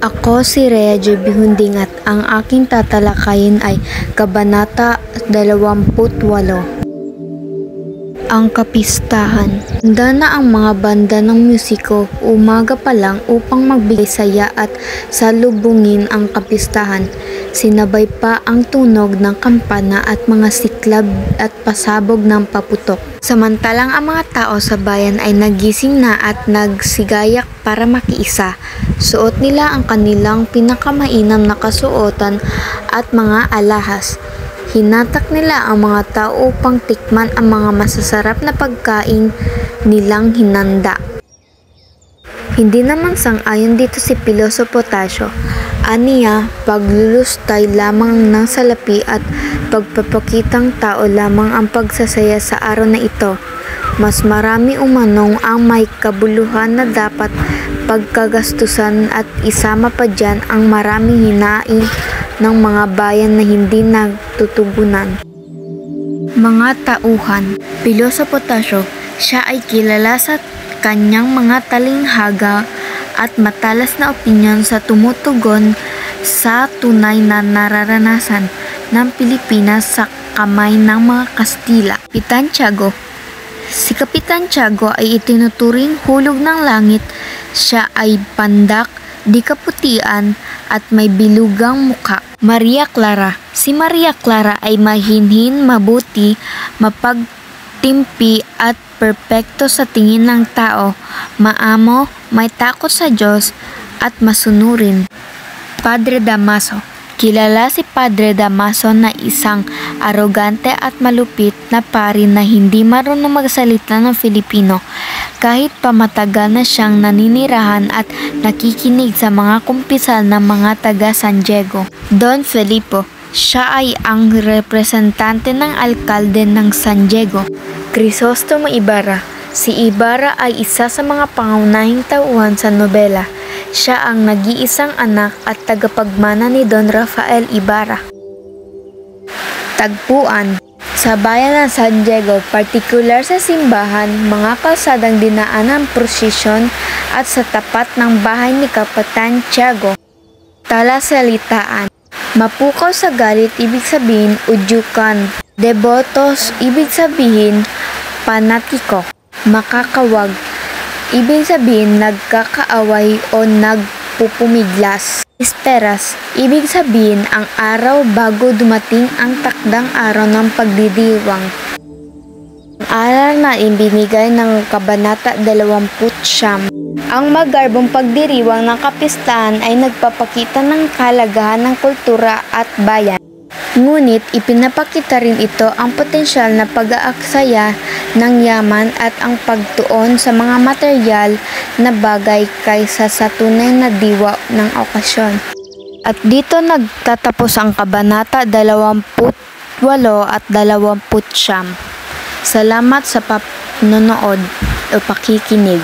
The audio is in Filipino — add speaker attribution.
Speaker 1: Ako si Rhea J. Bihunding at ang aking tatalakayin ay Kabanata 28. Ang kapistahan. Handa na ang mga banda ng musiko umaga pa lang upang magbigay saya at salubungin ang kapistahan. Sinabay pa ang tunog ng kampana at mga siklab at pasabog ng paputok. Samantalang ang mga tao sa bayan ay nagising na at nagsigayak para makiisa. Suot nila ang kanilang pinakamainam na kasuotan at mga alahas. Hinatak nila ang mga tao upang tikman ang mga masasarap na pagkain nilang hinanda. Hindi naman sang-ayon dito si Piloso Potasio. Aniya, paglulustay lamang ng salapi at pagpapakitang tao lamang ang pagsasaya sa araw na ito. Mas marami umanong ang may kabuluhan na dapat pagkagastusan at isama pa dyan ang maraming hinaing ng mga bayan na hindi nagtutugunan. Mga tauhan. Piloso Potasio, siya ay kilala sa kanyang mga talinghaga at matalas na opinyon sa tumutugon sa tunay na nararanasan ng Pilipinas sa kamay ng mga Kastila. Kapitan Tiago. Si Kapitan Tiago ay itinuturing hulog ng langit. Siya ay pandak, di kaputian at may bilugang mukha. Maria Clara. Si Maria Clara ay mahinhin, mabuti, mapagtimpi at perpekto sa tingin ng tao, maamo, may takot sa Diyos at masunurin. Padre Damaso. Kilala si Padre Damaso na isang arogante at malupit na pari na hindi marunong magsalita ng Filipino. Kahit pa matagal na siyang naninirahan at nakikinig sa mga kumpisal ng mga taga San Diego. Don Felipo. Siya ay ang representante ng alkalde ng San Diego. Crisostomo Ibarra. Si Ibarra ay isa sa mga pangunahing tauhan sa nobela. Siya ang nag-iisang anak at tagapagmana ni Don Rafael Ibarra. Tagpuan. Sa bayan ng San Diego, partikular sa simbahan, mga kalsadang dinaan ng prosesyon at sa tapat ng bahay ni Kapitan Tiago. Talasalitaan. Mapukaw sa galit, ibig sabihin udyukan. Devotos, ibig sabihin panatiko. Makakawag, ibig sabihin nagkakaaway o nagpupumiglas. Esperas, ibig sabihin ang araw bago dumating ang takdang araw ng pagdidiwang. Ang aral na ibinigay ng Kabanata 29. Ang magarbong pagdiriwang ng kapistahan ay nagpapakita ng kahalagahan ng kultura at bayan. Ngunit ipinapakita rin ito ang potensyal na pag-aaksaya ng yaman at ang pagtuon sa mga material na bagay kaysa sa tunay na diwa ng okasyon. At dito nagtatapos ang Kabanata 28 at 29. Salamat sa panonood o pakikinig.